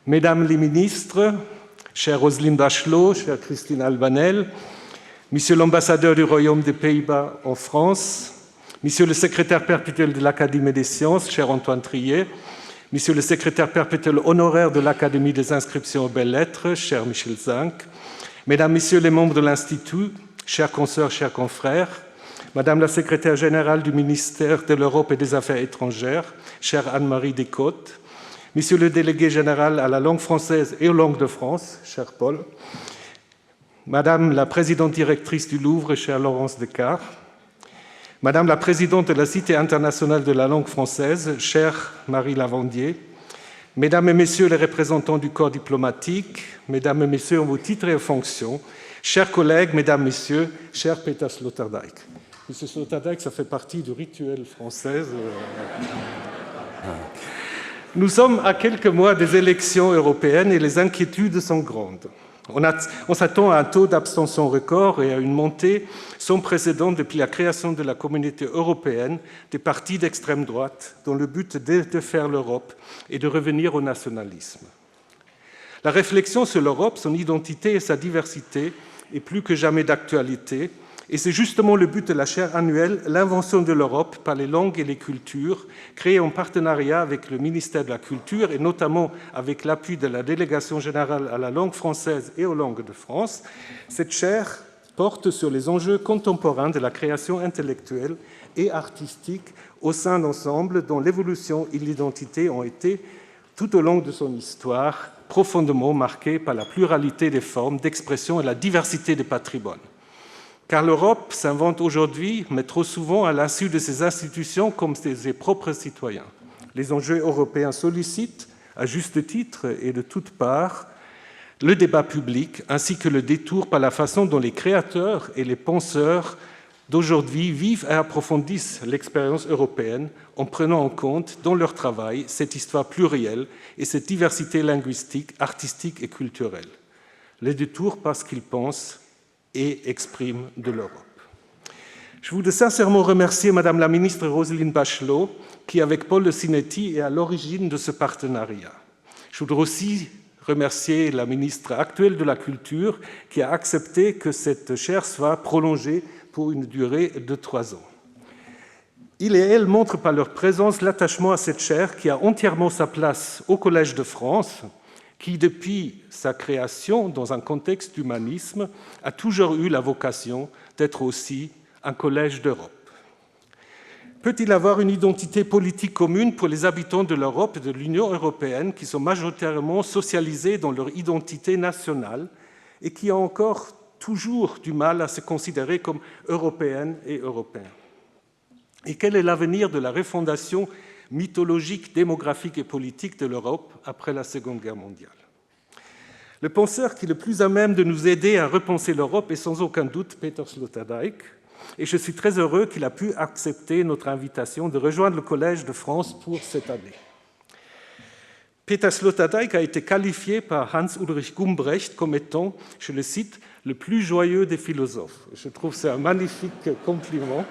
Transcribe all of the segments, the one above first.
Mesdames les ministres, chère Roselyne Bachelot, chère Christine Albanel, Monsieur l'ambassadeur du Royaume des Pays-Bas en France, Monsieur le secrétaire perpétuel de l'Académie des sciences, cher Antoine Trier, Monsieur le secrétaire perpétuel honoraire de l'Académie des inscriptions aux belles-lettres, cher Michel Zinc, Mesdames, Messieurs les membres de l'Institut, chères consoeurs, chers confrères, Madame la secrétaire générale du ministère de l'Europe et des Affaires étrangères, chère Anne-Marie Descotes, Monsieur le délégué général à la langue française et aux langues de France, cher Paul, Madame la présidente directrice du Louvre, chère Laurence Descartes, Madame la présidente de la Cité internationale de la langue française, chère Marie Lavandier, Mesdames et Messieurs les représentants du corps diplomatique, Mesdames et Messieurs en vos titres et fonctions, chers collègues, Mesdames, Messieurs, cher Peter Sloterdijk. Monsieur Sloterdijk, ça fait partie du rituel français. Nous sommes à quelques mois des élections européennes et les inquiétudes sont grandes. On s'attend à un taux d'abstention record et à une montée sans précédent depuis la création de la communauté européenne des partis d'extrême droite dont le but est de faire l'Europe et de revenir au nationalisme. La réflexion sur l'Europe, son identité et sa diversité est plus que jamais d'actualité et c'est justement le but de la chaire annuelle « L'invention de l'Europe par les langues et les cultures » créée en partenariat avec le ministère de la Culture et notamment avec l'appui de la Délégation générale à la langue française et aux langues de France. Cette chaire porte sur les enjeux contemporains de la création intellectuelle et artistique au sein d'ensembles dont l'évolution et l'identité ont été, tout au long de son histoire, profondément marquées par la pluralité des formes d'expression et la diversité des patrimoines. Car l'Europe s'invente aujourd'hui, mais trop souvent à l'insu de ses institutions comme de ses propres citoyens. Les enjeux européens sollicitent, à juste titre et de toutes parts, le débat public ainsi que le détour par la façon dont les créateurs et les penseurs d'aujourd'hui vivent et approfondissent l'expérience européenne en prenant en compte dans leur travail cette histoire plurielle et cette diversité linguistique, artistique et culturelle. Le détour parce qu'ils pensent et expriment de l'Europe. Je voudrais sincèrement remercier Madame la ministre Roselyne Bachelot, qui, avec Paul Le Sinetti, est à l'origine de ce partenariat. Je voudrais aussi remercier la ministre actuelle de la Culture, qui a accepté que cette chaire soit prolongée pour une durée de 3 ans. Ils et elles montrent par leur présence l'attachement à cette chaire qui a entièrement sa place au Collège de France, qui, depuis sa création dans un contexte d'humanisme, a toujours eu la vocation d'être aussi un collège d'Europe. Peut-il avoir une identité politique commune pour les habitants de l'Europe et de l'Union européenne qui sont majoritairement socialisés dans leur identité nationale et qui ont encore toujours du mal à se considérer comme européennes et européens? Et quel est l'avenir de la refondation mythologique, démographique et politique de l'Europe après la Seconde Guerre mondiale? Le penseur qui est le plus à même de nous aider à repenser l'Europe est sans aucun doute Peter Sloterdijk, et je suis très heureux qu'il a pu accepter notre invitation de rejoindre le Collège de France pour cette année. Peter Sloterdijk a été qualifié par Hans-Ulrich Gumbrecht comme étant, je le cite, « le plus joyeux des philosophes ». Je trouve que c'est un magnifique compliment.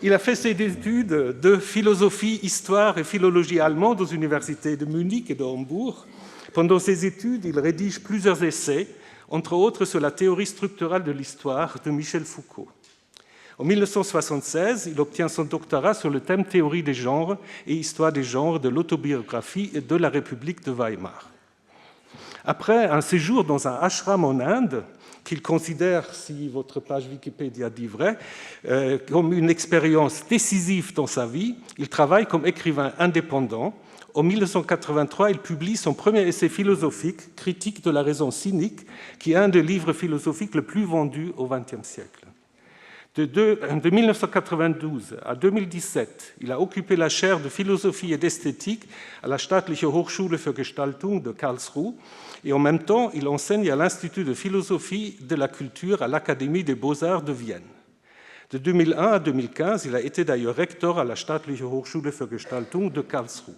Il a fait ses études de philosophie, histoire et philologie allemande aux universités de Munich et de Hambourg. Pendant ses études, il rédige plusieurs essais, entre autres sur la théorie structurale de l'histoire de Michel Foucault. En 1976, il obtient son doctorat sur le thème théorie des genres et histoire des genres de l'autobiographie de la République de Weimar. Après un séjour dans un ashram en Inde, qu'il considère, si votre page Wikipédia dit vrai, comme une expérience décisive dans sa vie, il travaille comme écrivain indépendant. En 1983, il publie son premier essai philosophique, Critique de la raison cynique, qui est un des livres philosophiques le plus vendus au XXe siècle. De 1992 à 2017, il a occupé la chaire de philosophie et d'esthétique à la Staatliche Hochschule für Gestaltung de Karlsruhe et en même temps, il enseigne à l'Institut de philosophie de la culture à l'Académie des beaux-arts de Vienne. De 2001 à 2015, il a été d'ailleurs recteur à la Staatliche Hochschule für Gestaltung de Karlsruhe.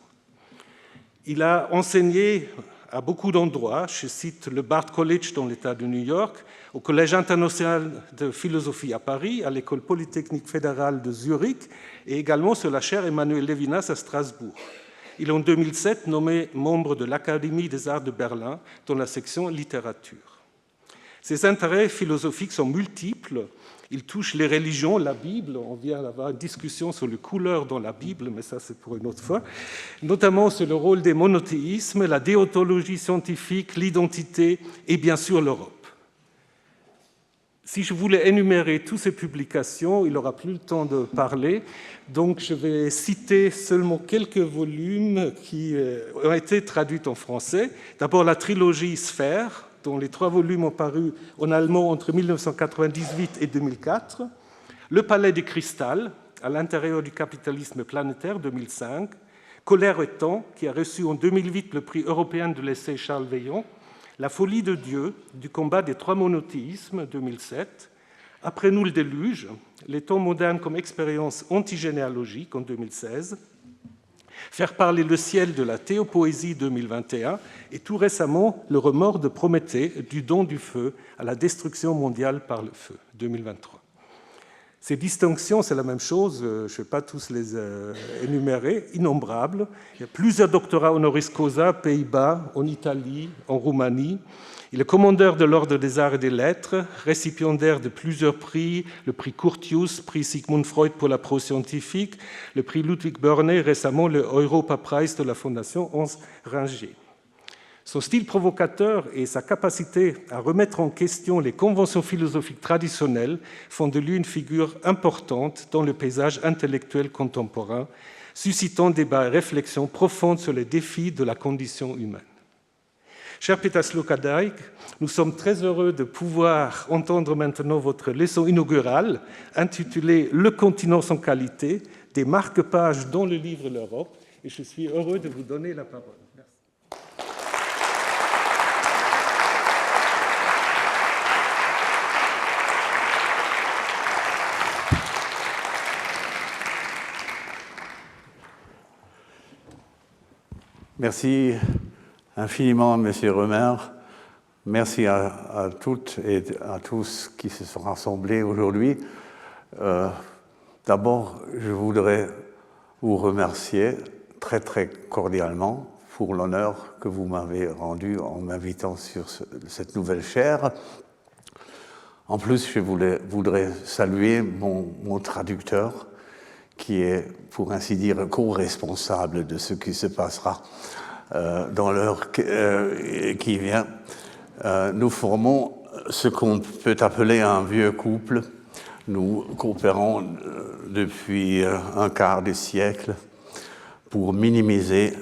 Il a enseigné à beaucoup d'endroits, je cite le Bard College dans l'État de New York, au Collège international de philosophie à Paris, à l'École polytechnique fédérale de Zurich et également sur la chaire Emmanuel Levinas à Strasbourg. Il est en 2007 nommé membre de l'Académie des arts de Berlin dans la section littérature. Ses intérêts philosophiques sont multiples. Il touche les religions, la Bible. On vient d'avoir une discussion sur les couleurs dans la Bible, mais ça c'est pour une autre fois. Notamment sur le rôle des monothéismes, la déontologie scientifique, l'identité et bien sûr l'Europe. Si je voulais énumérer toutes ces publications, il n'aura plus le temps de parler, donc je vais citer seulement quelques volumes qui ont été traduits en français. D'abord la trilogie Sphère, dont les 3 volumes ont paru en allemand entre 1998 et 2004, Le Palais du Cristal, à l'intérieur du capitalisme planétaire, 2005, Colère et temps, qui a reçu en 2008 le prix européen de l'essai Charles Veillon, La folie de Dieu, du combat des 3 monothéismes, 2007, Après nous le déluge, Les temps modernes comme expérience antigénéalogique, en 2016, Faire parler le ciel de la théopoésie, 2021, et tout récemment, Le remords de Prométhée, du don du feu à la destruction mondiale par le feu, 2023. Ces distinctions, c'est la même chose, je ne vais pas tous les énumérer, innombrables. Il y a plusieurs doctorats honoris causa, Pays-Bas, en Italie, en Roumanie. Il est commandeur de l'Ordre des Arts et des Lettres, récipiendaire de plusieurs prix, le prix Curtius, prix Sigmund Freud pour la prose scientifique, le prix Ludwig Börne, récemment le Europa Prize de la Fondation Hans Ringier. Son style provocateur et sa capacité à remettre en question les conventions philosophiques traditionnelles font de lui une figure importante dans le paysage intellectuel contemporain, suscitant débats et réflexions profondes sur les défis de la condition humaine. Cher Peter Sloterdijk, nous sommes très heureux de pouvoir entendre maintenant votre leçon inaugurale intitulée « Le continent sans qualité, des marque-pages dans le livre L'Europe » et je suis heureux de vous donner la parole. Merci. Merci infiniment, Monsieur Romer. Merci à toutes et à tous qui se sont rassemblés aujourd'hui. D'abord, je voudrais vous remercier très, très cordialement pour l'honneur que vous m'avez rendu en m'invitant sur cette nouvelle chaire. En plus, je voudrais saluer mon traducteur, qui est, pour ainsi dire, co-responsable de ce qui se passera dans l'heure qui vient. Nous formons ce qu'on peut appeler un vieux couple. Nous coopérons depuis un quart de siècle pour minimiser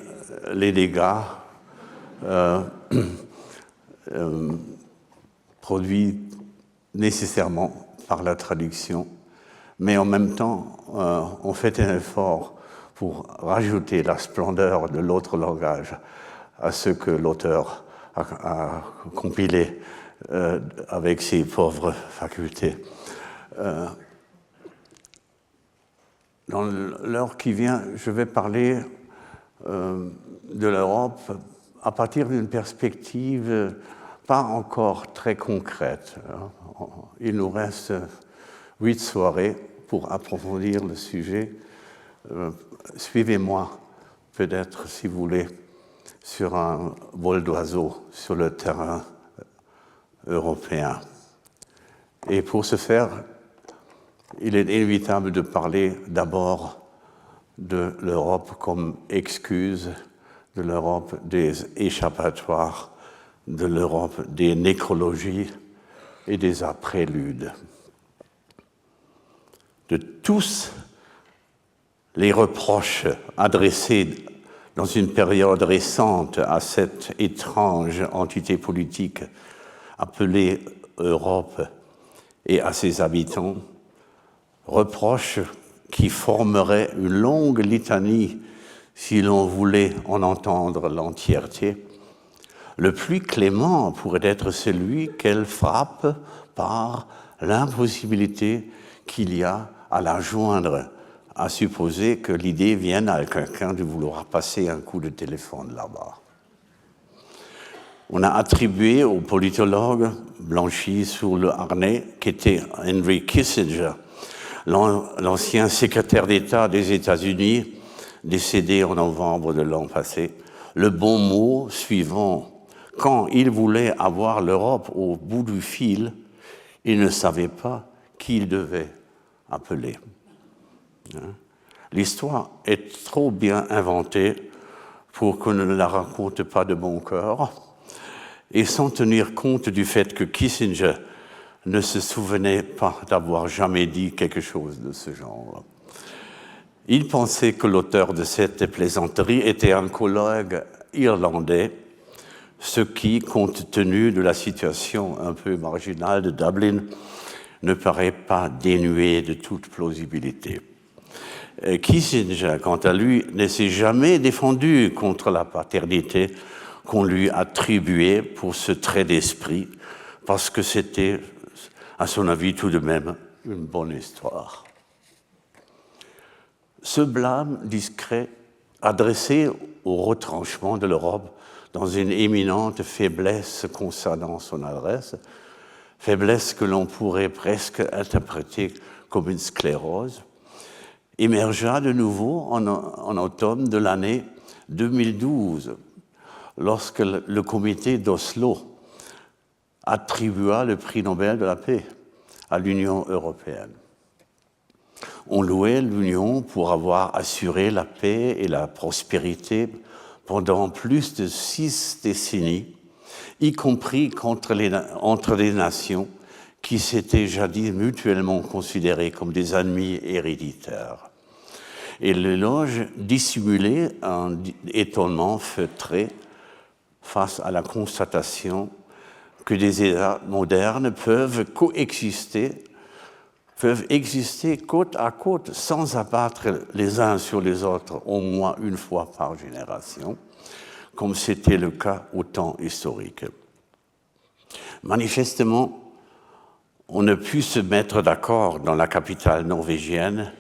les dégâts produits nécessairement par la traduction. Mais en même temps, on fait un effort pour rajouter la splendeur de l'autre langage à ce que l'auteur a compilé avec ses pauvres facultés. Dans l'heure qui vient, je vais parler de l'Europe à partir d'une perspective pas encore très concrète. Il nous reste 8 soirées pour approfondir le sujet. Suivez-moi, peut-être, si vous voulez, sur un vol d'oiseau sur le terrain européen. Et pour ce faire, il est inévitable de parler d'abord de l'Europe comme excuse, de l'Europe des échappatoires, de l'Europe des nécrologies et des préludes. De tous les reproches adressés dans une période récente à cette étrange entité politique appelée Europe et à ses habitants, reproches qui formeraient une longue litanie si l'on voulait en entendre l'entièreté, le plus clément pourrait être celui qu'elle frappe par l'impossibilité qu'il y a à la joindre, à supposer que l'idée vienne à quelqu'un de vouloir passer un coup de téléphone là-bas. On a attribué au politologue blanchi sous le harnais, qu'était Henry Kissinger, l'ancien secrétaire d'État des États-Unis, décédé en novembre de l'an passé, le bon mot suivant: quand il voulait avoir l'Europe au bout du fil, il ne savait pas qui il devait appeler. L'histoire est trop bien inventée pour qu'on ne la raconte pas de bon cœur, et sans tenir compte du fait que Kissinger ne se souvenait pas d'avoir jamais dit quelque chose de ce genre. Il pensait que l'auteur de cette plaisanterie était un collègue irlandais, ce qui, compte tenu de la situation un peu marginale de Dublin, ne paraît pas dénué de toute plausibilité. Kissinger, quant à lui, ne s'est jamais défendu contre la paternité qu'on lui attribuait pour ce trait d'esprit, parce que c'était, à son avis, tout de même une bonne histoire. Ce blâme discret, adressé au retranchement de l'Europe dans une éminente faiblesse concernant son adresse, faiblesse que l'on pourrait presque interpréter comme une sclérose, émergea de nouveau en automne de l'année 2012, lorsque le comité d'Oslo attribua le prix Nobel de la paix à l'Union européenne. On louait l'Union pour avoir assuré la paix et la prospérité pendant plus de 6 décennies, y compris entre les nations qui s'étaient jadis mutuellement considérées comme des ennemis héréditaires. Et l'éloge dissimulait un étonnement feutré face à la constatation que des États modernes peuvent exister côte à côte sans abattre les uns sur les autres au moins une fois par génération, comme c'était le cas au temps historique. Manifestement, on ne put se mettre d'accord dans la capitale norvégienne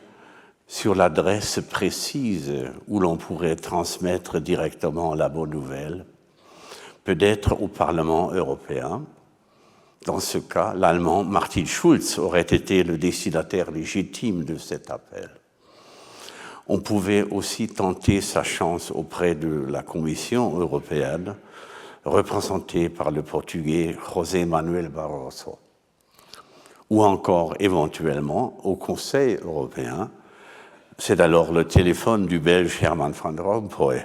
sur l'adresse précise où l'on pourrait transmettre directement la bonne nouvelle, peut-être au Parlement européen. Dans ce cas, l'Allemand Martin Schulz aurait été le destinataire légitime de cet appel. On pouvait aussi tenter sa chance auprès de la Commission européenne, représentée par le Portugais José Manuel Barroso, ou encore éventuellement au Conseil européen. C'est alors le téléphone du Belge Herman van Rompuy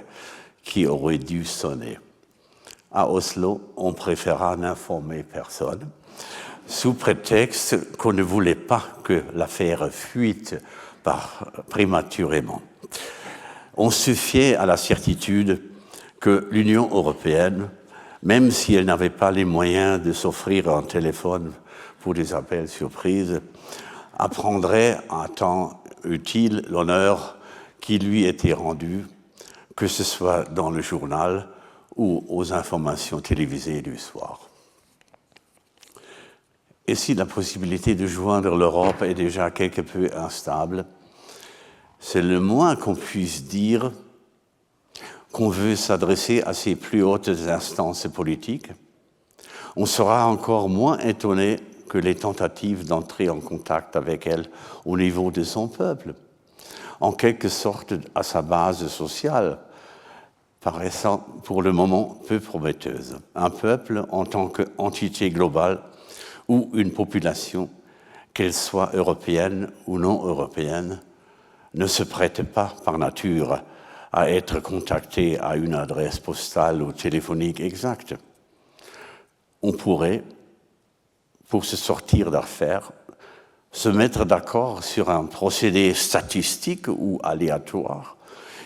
qui aurait dû sonner. À Oslo, on préféra n'informer personne, sous prétexte qu'on ne voulait pas que l'affaire fuite prématurément. On se fiait à la certitude que l'Union européenne, même si elle n'avait pas les moyens de s'offrir un téléphone pour des appels surprises, apprendrait à temps utile l'honneur qui lui était rendu, que ce soit dans le journal ou aux informations télévisées du soir. Et si la possibilité de joindre l'Europe est déjà quelque peu instable, c'est le moins qu'on puisse dire qu'on veut s'adresser à ses plus hautes instances politiques. On sera encore moins étonné que les tentatives d'entrer en contact avec elle au niveau de son peuple, en quelque sorte à sa base sociale, paraissant pour le moment peu prometteuse. Un peuple en tant qu'entité globale ou une population, qu'elle soit européenne ou non européenne, ne se prête pas par nature à être contacté à une adresse postale ou téléphonique exacte. On pourrait, pour se sortir d'affaire, se mettre d'accord sur un procédé statistique ou aléatoire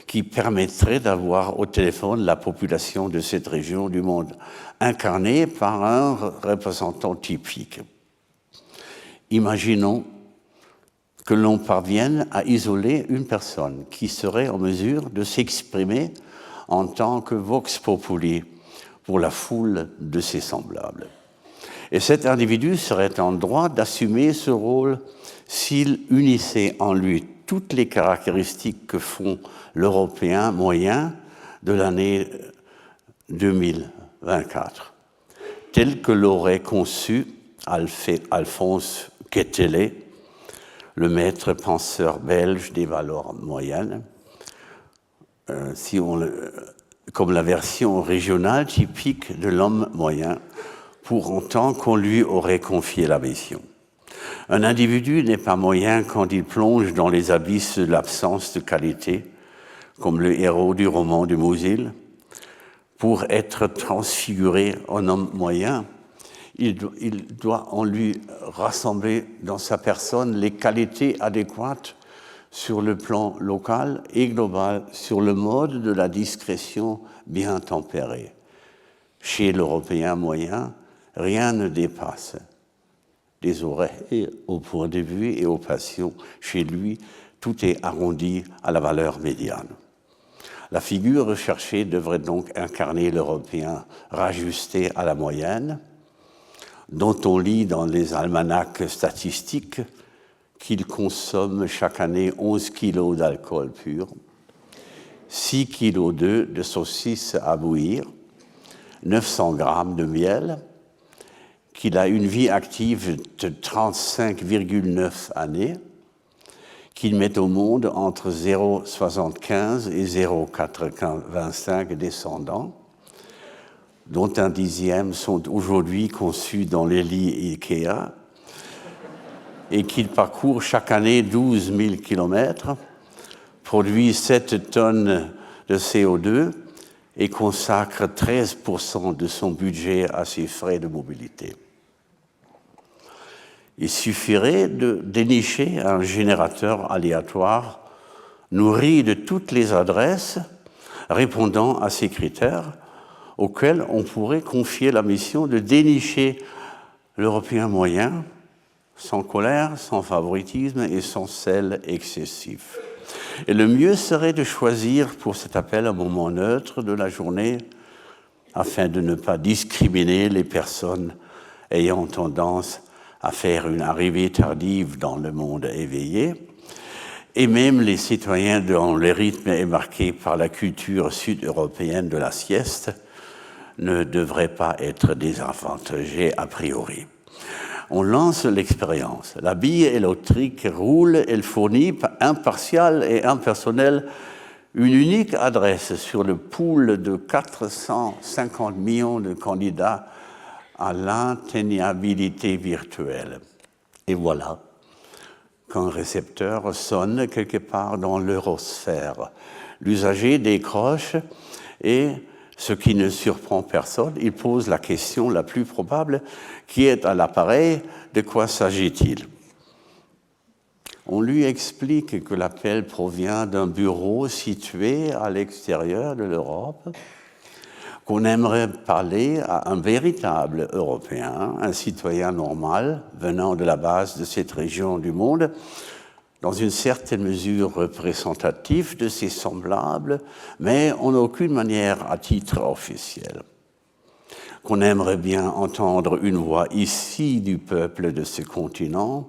qui permettrait d'avoir au téléphone la population de cette région du monde, incarnée par un représentant typique. Imaginons que l'on parvienne à isoler une personne qui serait en mesure de s'exprimer en tant que vox populi pour la foule de ses semblables. Et cet individu serait en droit d'assumer ce rôle s'il unissait en lui toutes les caractéristiques que font l'Européen moyen de l'année 2024, tel que l'aurait conçu Alphonse Quetelet, le maître penseur belge des valeurs moyennes, comme la version régionale typique de l'homme moyen, pour autant qu'on lui aurait confié la mission. Un individu n'est pas moyen quand il plonge dans les abysses de l'absence de qualité, comme le héros du roman de Musil. Pour être transfiguré en homme moyen, il doit en lui rassembler dans sa personne les qualités adéquates sur le plan local et global, sur le mode de la discrétion bien tempérée. Chez l'Européen moyen, rien ne dépasse les oreilles au point de vue et aux passions. Chez lui, tout est arrondi à la valeur médiane. La figure recherchée devrait donc incarner l'Européen rajusté à la moyenne, dont on lit dans les almanachs statistiques qu'il consomme chaque année 11 kilos d'alcool pur, 6 kilos de saucisses à bouillir, 900 grammes de miel, qu'il a une vie active de 35,9 années, qu'il met au monde entre 0,75 et 0,85 descendants, dont un dixième sont aujourd'hui conçus dans les lits Ikea, et qu'il parcourt chaque année 12 000 kilomètres, produit 7 tonnes de CO2 et consacre 13% de son budget à ses frais de mobilité. Il suffirait de dénicher un générateur aléatoire nourri de toutes les adresses répondant à ces critères auxquels on pourrait confier la mission de dénicher l'Européen moyen sans colère, sans favoritisme et sans zèle excessif. Et le mieux serait de choisir pour cet appel un moment neutre de la journée afin de ne pas discriminer les personnes ayant tendance à faire une arrivée tardive dans le monde éveillé, et même les citoyens dont le rythme est marqué par la culture sud-européenne de la sieste ne devraient pas être désavantagés a priori. On lance l'expérience. La bille électrique roule, elle fournit, impartiale et impersonnelle, une unique adresse sur le pool de 450 millions de candidats à l'atteignabilité virtuelle. Et voilà qu'un récepteur sonne quelque part dans l'eurosphère. L'usager décroche et, ce qui ne surprend personne, il pose la question la plus probable qui est à l'appareil: de quoi s'agit-il? On lui explique que l'appel provient d'un bureau situé à l'extérieur de l'Europe, qu'on aimerait parler à un véritable Européen, un citoyen normal venant de la base de cette région du monde, dans une certaine mesure représentatif de ses semblables, mais en aucune manière à titre officiel. Qu'on aimerait bien entendre une voix ici du peuple de ce continent,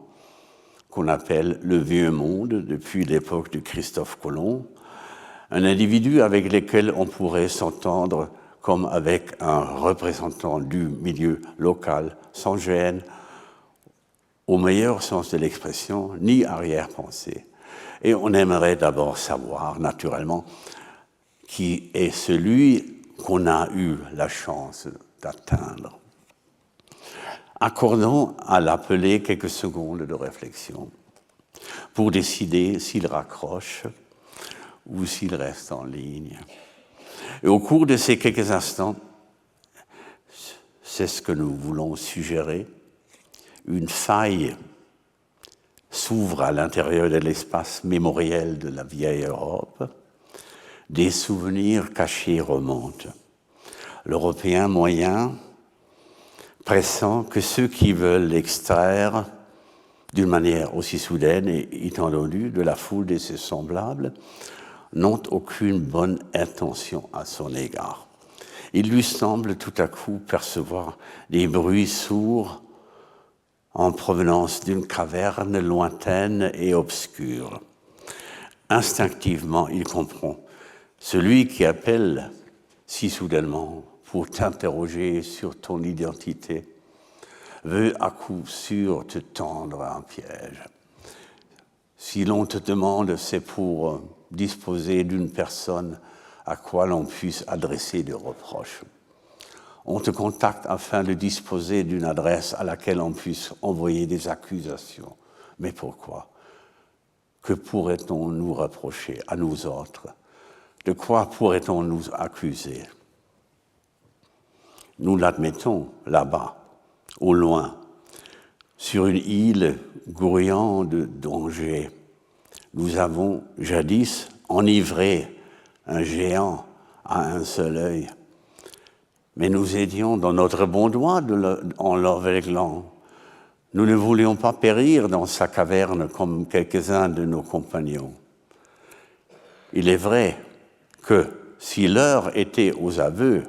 qu'on appelle le Vieux Monde depuis l'époque de Christophe Colomb, un individu avec lequel on pourrait s'entendre comme avec un représentant du milieu local, sans gêne, au meilleur sens de l'expression, ni arrière-pensée. Et on aimerait d'abord savoir, naturellement, qui est celui qu'on a eu la chance d'atteindre. Accordons à l'appelé quelques secondes de réflexion pour décider s'il raccroche ou s'il reste en ligne. Et au cours de ces quelques instants, c'est ce que nous voulons suggérer, une faille s'ouvre à l'intérieur de l'espace mémoriel de la vieille Europe. Des souvenirs cachés remontent. L'Européen moyen pressent que ceux qui veulent l'extraire d'une manière aussi soudaine et étendue de la foule de ses semblables n'ont aucune bonne intention à son égard. Il lui semble tout à coup percevoir des bruits sourds en provenance d'une caverne lointaine et obscure. Instinctivement, il comprend. Celui qui appelle si soudainement pour t'interroger sur ton identité veut à coup sûr te tendre un piège. Si l'on te demande, c'est pour disposer d'une personne à quoi l'on puisse adresser des reproches. On te contacte afin de disposer d'une adresse à laquelle on puisse envoyer des accusations. Mais pourquoi? Que pourrait-on nous reprocher à nous autres? De quoi pourrait-on nous accuser? Nous l'admettons là-bas, au loin, sur une île grouillant de dangers. Nous avons jadis enivré un géant à un seul œil, mais nous étions dans notre bon droit en l'aveuglant. Nous ne voulions pas périr dans sa caverne comme quelques-uns de nos compagnons. Il est vrai que si l'heure était aux aveux,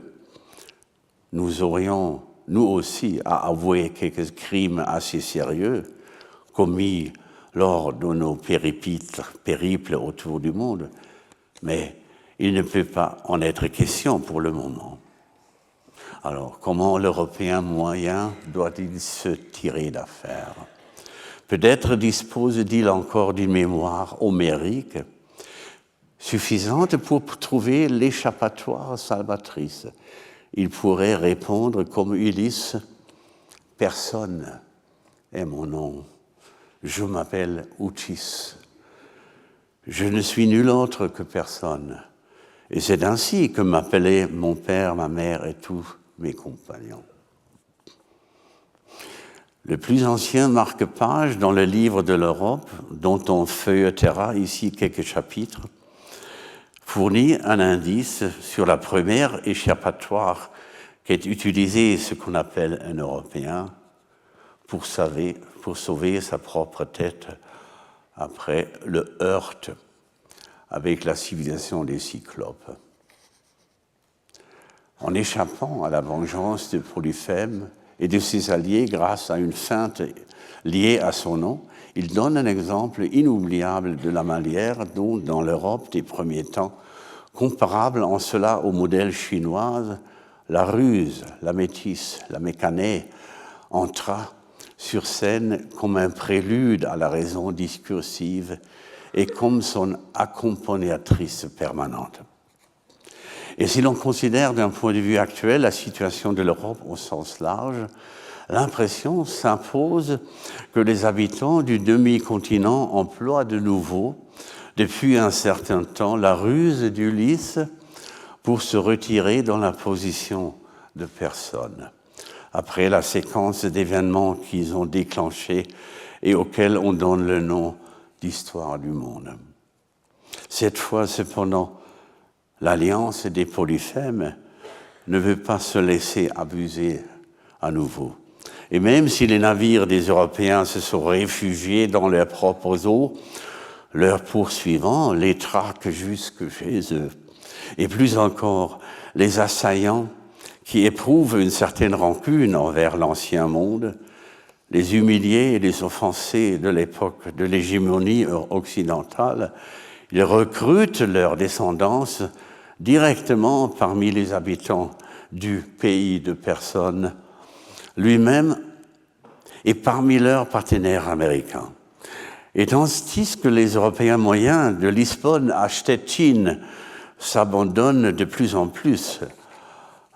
nous aurions, nous aussi, à avouer quelques crimes assez sérieux commis lors de nos périples autour du monde, mais il ne peut pas en être question pour le moment. Alors, comment l'Européen moyen doit-il se tirer d'affaire? Peut-être dispose-t-il encore d'une mémoire homérique suffisante pour trouver l'échappatoire salvatrice. Il pourrait répondre comme Ulysse, « Personne est mon nom, je m'appelle Utis. Je ne suis nul autre que personne. Et c'est ainsi que m'appelaient mon père, ma mère et tous mes compagnons. » Le plus ancien marque-page dans le livre de l'Europe, dont on feuilletera ici quelques chapitres, fournit un indice sur la première échappatoire qu'est utilisée ce qu'on appelle un Européen pour sauver sa propre tête après le heurt avec la civilisation des Cyclopes. En échappant à la vengeance de Polyphème et de ses alliés grâce à une feinte liée à son nom, il donne un exemple inoubliable de la manière dont, dans l'Europe des premiers temps, comparable en cela au modèle chinois, la ruse, la métisse, la mécanée entra sur scène comme un prélude à la raison discursive et comme son accompagnatrice permanente. Et si l'on considère d'un point de vue actuel la situation de l'Europe au sens large, l'impression s'impose que les habitants du demi-continent emploient de nouveau, depuis un certain temps, la ruse d'Ulysse pour se retirer dans la position de personne, après la séquence d'événements qu'ils ont déclenchés et auxquels on donne le nom d'histoire du monde. Cette fois, cependant, l'alliance des Polyphèmes ne veut pas se laisser abuser à nouveau. Et même si les navires des Européens se sont réfugiés dans leurs propres eaux, leurs poursuivants les traquent jusque chez eux. Et plus encore, les assaillants qui éprouvent une certaine rancune envers l'ancien monde, les humiliés et les offensés de l'époque de l'hégémonie occidentale, ils recrutent leur descendance directement parmi les habitants du pays de personne lui-même et parmi leurs partenaires américains. Et tandis que les Européens moyens de Lisbonne à Stettin s'abandonnent de plus en plus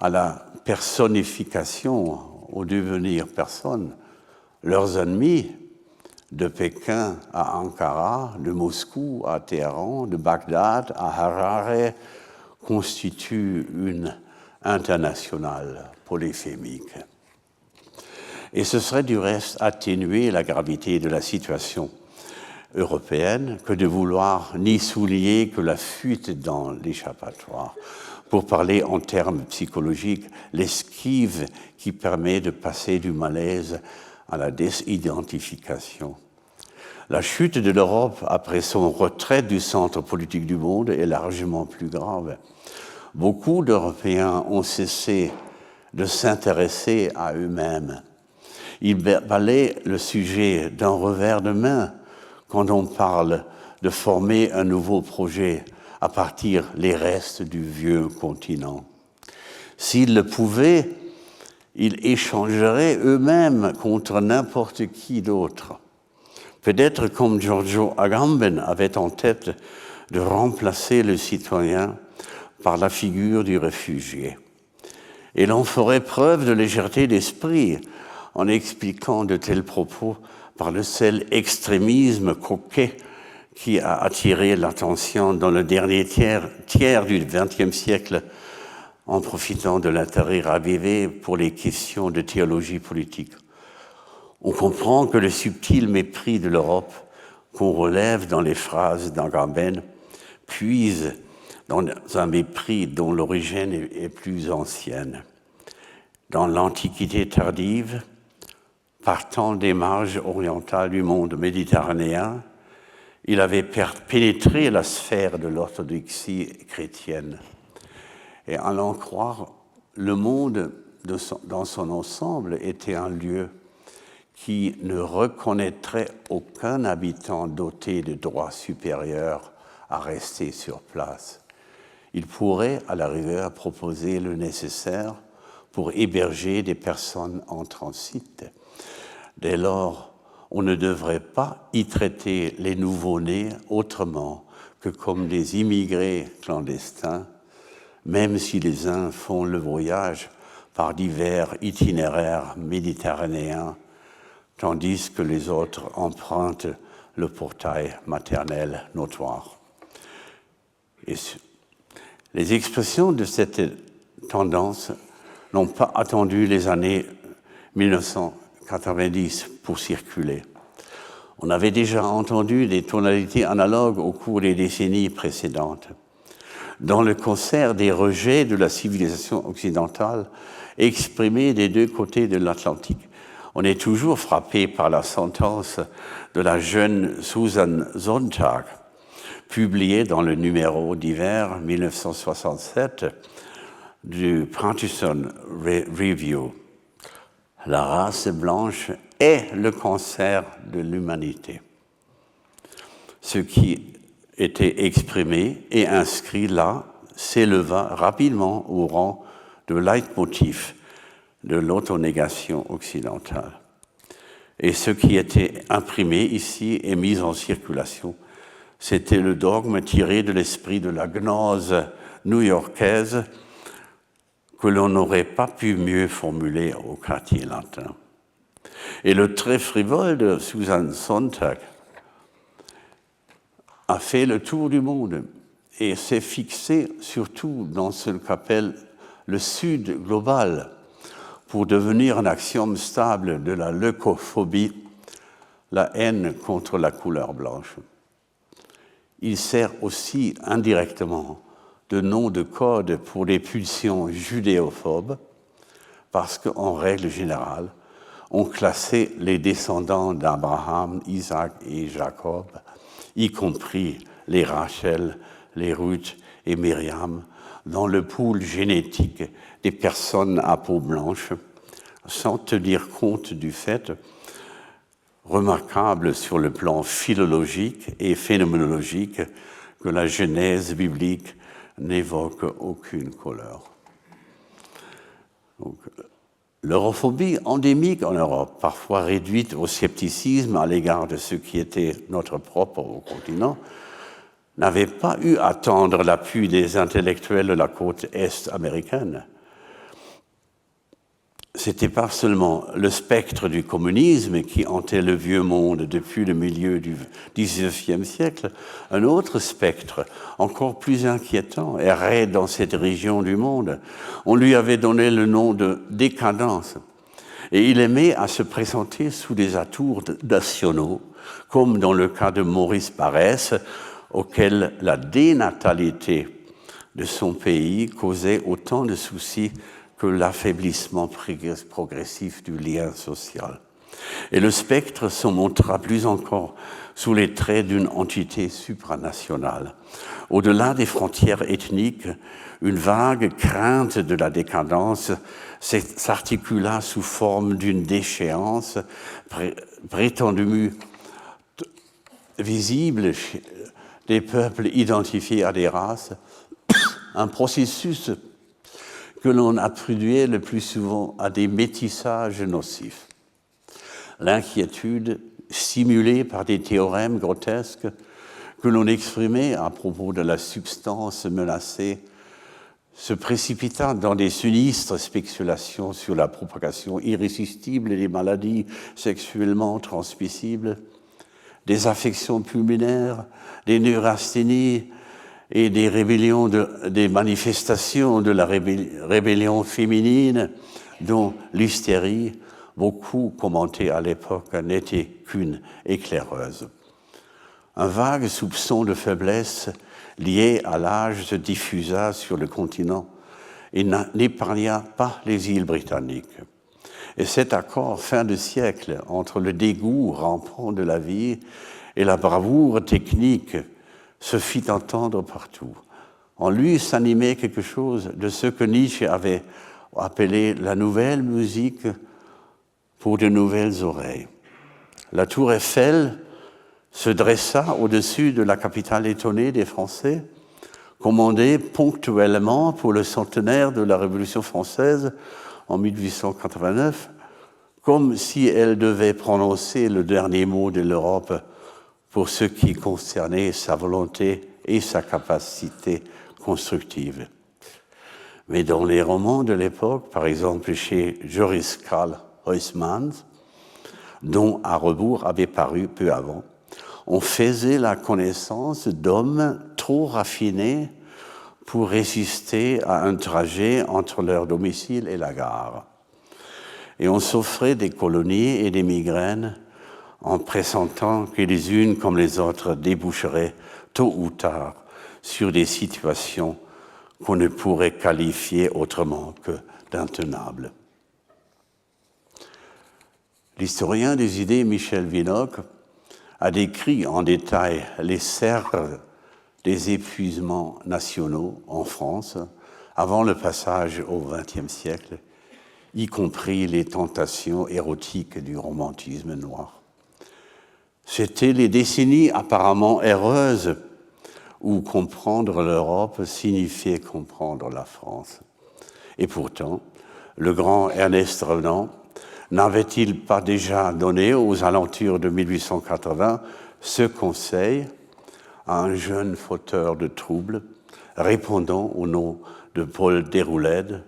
à la personnification, au devenir personne, leurs ennemis, de Pékin à Ankara, de Moscou à Téhéran, de Bagdad à Harare, constituent une internationale polyphémique. Et ce serait du reste atténuer la gravité de la situation européenne que de vouloir n'y souligner que la fuite dans l'échappatoire. Pour parler en termes psychologiques, l'esquive qui permet de passer du malaise à la désidentification. La chute de l'Europe après son retrait du centre politique du monde est largement plus grave. Beaucoup d'Européens ont cessé de s'intéresser à eux-mêmes. Ils balaient le sujet d'un revers de main quand on parle de former un nouveau projet à partir des restes du vieux continent. S'ils le pouvaient, ils échangeraient eux-mêmes contre n'importe qui d'autre. Peut-être comme Giorgio Agamben avait en tête de remplacer le citoyen par la figure du réfugié. Et l'on ferait preuve de légèreté d'esprit en expliquant de tels propos par le seul extrémisme coquet qui a attiré l'attention dans le dernier tiers du XXe siècle en profitant de l'intérêt ravivé pour les questions de théologie politique. On comprend que le subtil mépris de l'Europe qu'on relève dans les phrases d'Agamben puise dans un mépris dont l'origine est plus ancienne. Dans l'Antiquité tardive, partant des marges orientales du monde méditerranéen, il avait pénétré la sphère de l'orthodoxie chrétienne. Et à l'en croire, le monde dans son ensemble était un lieu qui ne reconnaîtrait aucun habitant doté de droits supérieurs à rester sur place. Il pourrait, à la rigueur, proposer le nécessaire pour héberger des personnes en transit. Dès lors, on ne devrait pas y traiter les nouveau-nés autrement que comme des immigrés clandestins, même si les uns font le voyage par divers itinéraires méditerranéens, tandis que les autres empruntent le portail maternel notoire. Et les expressions de cette tendance n'ont pas attendu les années 1990 pour circuler. On avait déjà entendu des tonalités analogues au cours des décennies précédentes. Dans le concert des rejets de la civilisation occidentale exprimés des deux côtés de l'Atlantique, on est toujours frappé par la sentence de la jeune Susan Sontag, publiée dans le numéro d'hiver 1967 du Partisan Review. La race blanche est le cancer de l'humanité. Ce qui était exprimé et inscrit là s'éleva rapidement au rang de leitmotiv de l'autonégation occidentale. Et ce qui était imprimé ici et mis en circulation, c'était le dogme tiré de l'esprit de la gnose new-yorkaise que l'on n'aurait pas pu mieux formuler au quartier latin. Et le trait frivole de Susan Sontag a fait le tour du monde et s'est fixé surtout dans ce qu'appelle le Sud global pour devenir un axiome stable de la leucophobie, la haine contre la couleur blanche. Il sert aussi indirectement de nom de code pour les pulsions judéophobes parce qu'en règle générale, on classait les descendants d'Abraham, Isaac et Jacob, y compris les Rachel, les Ruth et Myriam, dans le pool génétique des personnes à peau blanche, sans tenir compte du fait, remarquable sur le plan philologique et phénoménologique, que la Genèse biblique n'évoque aucune couleur. Donc, l'europhobie endémique en Europe, parfois réduite au scepticisme à l'égard de ce qui était notre propre au continent, n'avait pas eu à attendre l'appui des intellectuels de la côte est américaine. C'était pas seulement le spectre du communisme qui hantait le vieux monde depuis le milieu du XIXe siècle, un autre spectre, encore plus inquiétant, errait dans cette région du monde. On lui avait donné le nom de décadence. Et il aimait à se présenter sous des atours nationaux, comme dans le cas de Maurice Barrès, auquel la dénatalité de son pays causait autant de soucis que l'affaiblissement progressif du lien social. Et le spectre se montra plus encore sous les traits d'une entité supranationale. Au-delà des frontières ethniques, une vague crainte de la décadence s'articula sous forme d'une déchéance prétendue visible chez des peuples identifiés à des races, un processus que l'on attribuait le plus souvent à des métissages nocifs. L'inquiétude, stimulée par des théorèmes grotesques que l'on exprimait à propos de la substance menacée, se précipitant dans des sinistres spéculations sur la propagation irrésistible des maladies sexuellement transmissibles, des affections pulmonaires, des neurasthénies et des manifestations de la rébellion féminine, dont l'hystérie, beaucoup commentée à l'époque, n'était qu'une éclaireuse. Un vague soupçon de faiblesse lié à l'âge se diffusa sur le continent et n'épargna pas les îles britanniques. Et cet accord fin de siècle entre le dégoût rampant de la vie et la bravoure technique se fit entendre partout. En lui s'animait quelque chose de ce que Nietzsche avait appelé la nouvelle musique pour de nouvelles oreilles. La tour Eiffel se dressa au-dessus de la capitale étonnée des Français, commandée ponctuellement pour le centenaire de la Révolution française en 1889, comme si elle devait prononcer le dernier mot de l'Europe pour ce qui concernait sa volonté et sa capacité constructive. Mais dans les romans de l'époque, par exemple chez Joris Karl Huysmans, dont À rebours avait paru peu avant, on faisait la connaissance d'hommes trop raffinés pour résister à un trajet entre leur domicile et la gare. Et on s'offrait des colonies et des migraines en pressentant que les unes comme les autres déboucheraient tôt ou tard sur des situations qu'on ne pourrait qualifier autrement que d'intenables. L'historien des idées Michel Vinocq a décrit en détail les cercles des épuisements nationaux en France avant le passage au XXe siècle, y compris les tentations érotiques du romantisme noir. C'étaient les décennies apparemment heureuses où comprendre l'Europe signifiait comprendre la France. Et pourtant, le grand Ernest Renan n'avait-il pas déjà donné aux alentours de 1880 ce conseil à un jeune fauteur de troubles répondant au nom de Paul Déroulède: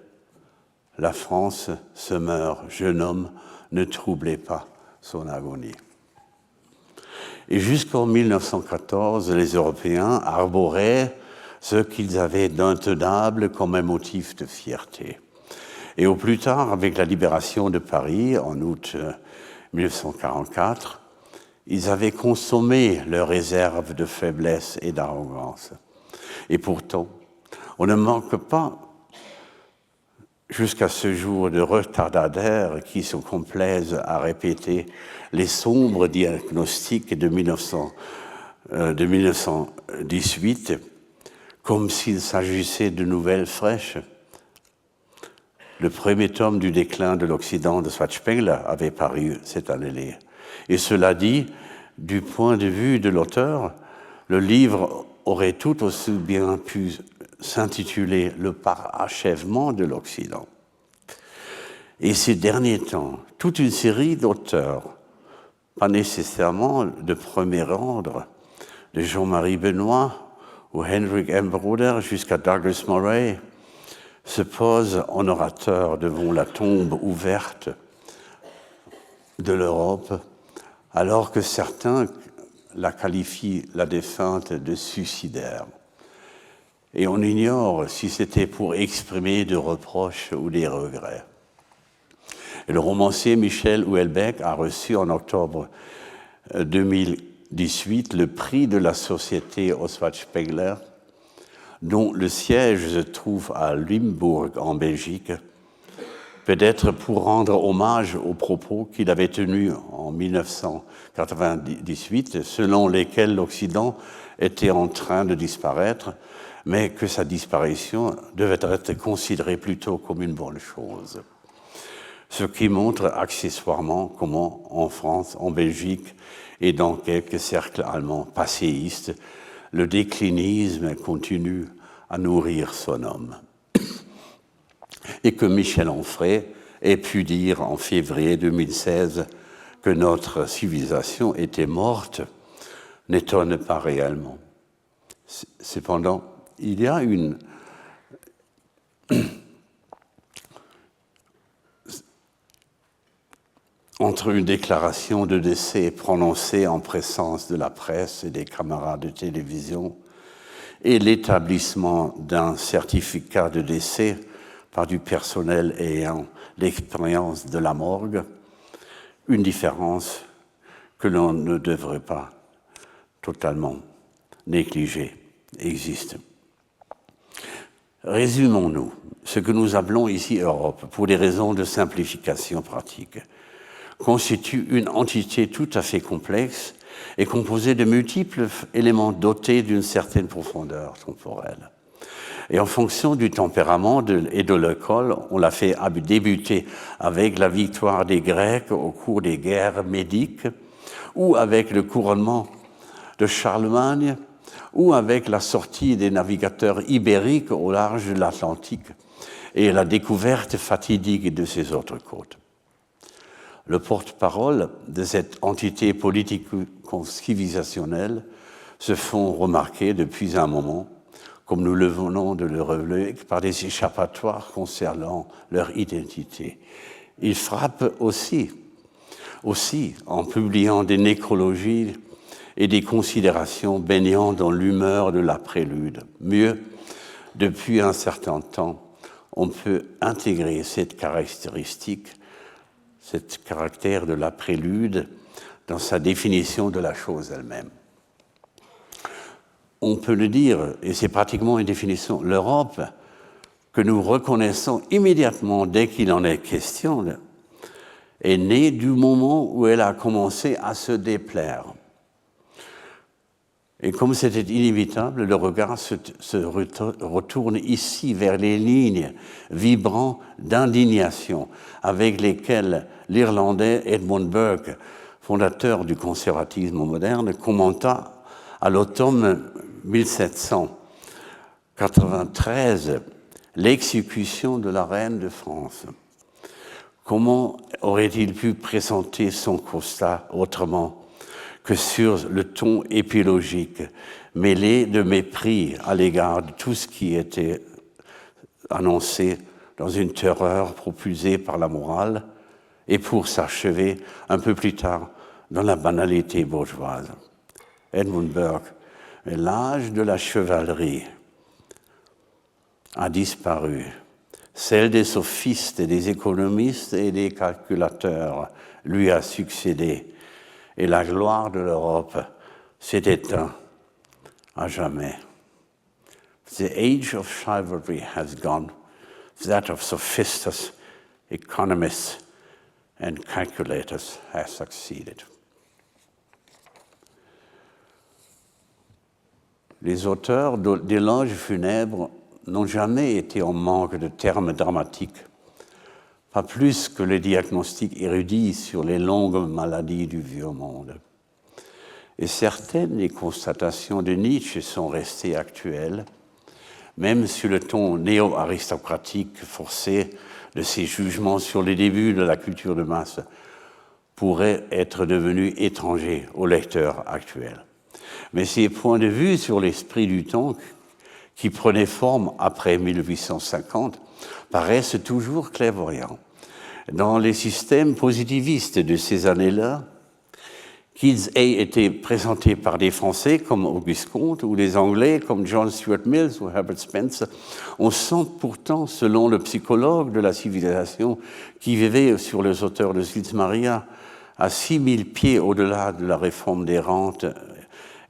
« La France se meurt, jeune homme, ne troublez pas son agonie. » Et jusqu'en 1914, les Européens arboraient ce qu'ils avaient d'intenable comme un motif de fierté. Et au plus tard, avec la libération de Paris, en août 1944, ils avaient consommé leurs réserves de faiblesse et d'arrogance. Et pourtant, on ne manque pas, jusqu'à ce jour, de retardataires qui se complaisent à répéter les sombres diagnostics de 1918 comme s'il s'agissait de nouvelles fraîches. Le premier tome du déclin de l'Occident de Schwarzspengler avait paru cette année-là. Et cela dit, du point de vue de l'auteur, le livre aurait tout aussi bien pu s'intituler « Le parachèvement de l'Occident ». Et ces derniers temps, toute une série d'auteurs, pas nécessairement de premier ordre, de Jean-Marie Benoît ou Hendrik M. Broder jusqu'à Douglas Murray, se pose en orateur devant la tombe ouverte de l'Europe, alors que certains la qualifient, la défunte, de suicidaire. Et on ignore si c'était pour exprimer des reproches ou des regrets. Et le romancier Michel Houellebecq a reçu en octobre 2018 le prix de la Société Oswald Spengler, dont le siège se trouve à Limbourg, en Belgique, peut-être pour rendre hommage aux propos qu'il avait tenus en 1998, selon lesquels l'Occident était en train de disparaître, mais que sa disparition devait être considérée plutôt comme une bonne chose. Ce qui montre accessoirement comment, en France, en Belgique et dans quelques cercles allemands passéistes, le déclinisme continue à nourrir son homme. Et que Michel Onfray ait pu dire en février 2016 que notre civilisation était morte n'étonne pas réellement. Cependant, il y a une entre une déclaration de décès prononcée en présence de la presse et des camarades de télévision et l'établissement d'un certificat de décès par du personnel ayant l'expérience de la morgue, une différence que l'on ne devrait pas totalement négliger existe. Résumons-nous ce que nous appelons ici Europe, pour des raisons de simplification pratique, constitue une entité tout à fait complexe et composée de multiples éléments dotés d'une certaine profondeur temporelle. Et en fonction du tempérament et de l'école, on l'a fait débuter avec la victoire des Grecs au cours des guerres médiques, ou avec le couronnement de Charlemagne, ou avec la sortie des navigateurs ibériques au large de l'Atlantique et la découverte fatidique de ses autres côtes. Le porte-parole de cette entité politico-civilisationnelle se font remarquer depuis un moment, comme nous le venons de le relever, par des échappatoires concernant leur identité. Ils frappent aussi en publiant des nécrologies et des considérations baignant dans l'humeur de la prélude. Mieux, depuis un certain temps, on peut intégrer cette caractéristique, cet caractère de la prélude dans sa définition de la chose elle-même. On peut le dire, et c'est pratiquement une définition, l'Europe, que nous reconnaissons immédiatement dès qu'il en est question, est née du moment où elle a commencé à se déplaire. Et comme c'était inévitable, le regard se retourne ici vers les lignes vibrant d'indignation avec lesquelles l'Irlandais Edmund Burke, fondateur du conservatisme moderne, commenta à l'automne 1793 l'exécution de la reine de France. Comment aurait-il pu présenter son constat autrement que sur le ton épilogique, mêlé de mépris à l'égard de tout ce qui était annoncé dans une terreur propulsée par la morale, et pour s'achever un peu plus tard dans la banalité bourgeoise. Edmund Burke, l'âge de la chevalerie a disparu. Celle des sophistes, des économistes et des calculateurs lui a succédé. Et la gloire de l'Europe s'est éteinte à jamais. The age of chivalry has gone. That of sophistes, economists and calculators has succeeded. Les auteurs d'éloges funèbres n'ont jamais été en manque de termes dramatiques, pas plus que les diagnostics érudits sur les longues maladies du vieux monde. Et certaines des constatations de Nietzsche sont restées actuelles, même si le ton néo-aristocratique forcé de ses jugements sur les débuts de la culture de masse pourrait être devenu étranger au lecteur actuel. Mais ces points de vue sur l'esprit du temps qui prenait forme après 1850 paraissent toujours clairvoyants. Dans les systèmes positivistes de ces années-là, qu'ils aient été présentés par des Français comme Auguste Comte ou des Anglais comme John Stuart Mills ou Herbert Spencer, on sent pourtant, selon le psychologue de la civilisation qui vivait sur les hauteurs de Sils Maria, à 6000 pieds au-delà de la réforme des rentes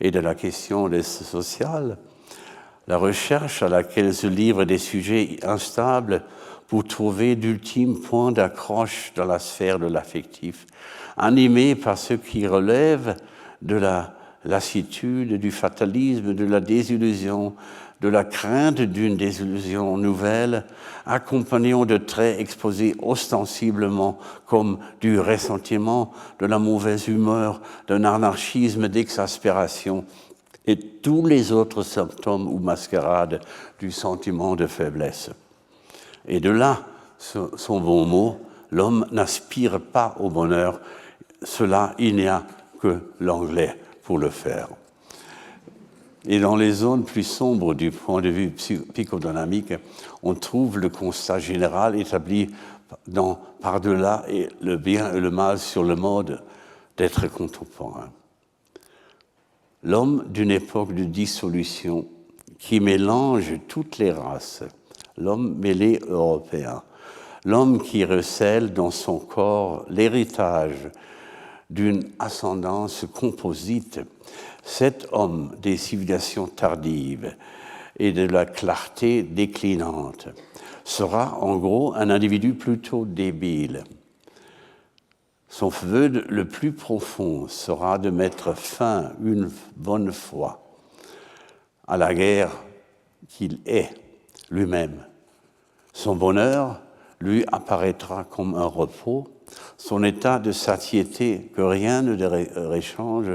et de la question des sociales, la recherche à laquelle se livrent des sujets instables pour trouver d'ultimes points d'accroche dans la sphère de l'affectif, animés par ce qui relève de la lassitude, du fatalisme, de la désillusion, de la crainte d'une désillusion nouvelle, accompagnant de traits exposés ostensiblement comme du ressentiment, de la mauvaise humeur, d'un anarchisme d'exaspération, et tous les autres symptômes ou mascarades du sentiment de faiblesse. Et de là, son bon mot, l'homme n'aspire pas au bonheur, cela, il n'y a que l'anglais pour le faire. Et dans les zones plus sombres du point de vue psychodynamique, on trouve le constat général établi par-delà le bien et le mal sur le mode d'être contemporain. L'homme d'une époque de dissolution qui mélange toutes les races, l'homme mêlé européen, l'homme qui recèle dans son corps l'héritage d'une ascendance composite, cet homme des civilisations tardives et de la clarté déclinante sera en gros un individu plutôt débile. Son vœu le plus profond sera de mettre fin une bonne fois à la guerre qu'il est lui-même. Son bonheur lui apparaîtra comme un repos, son état de satiété que rien ne réchange,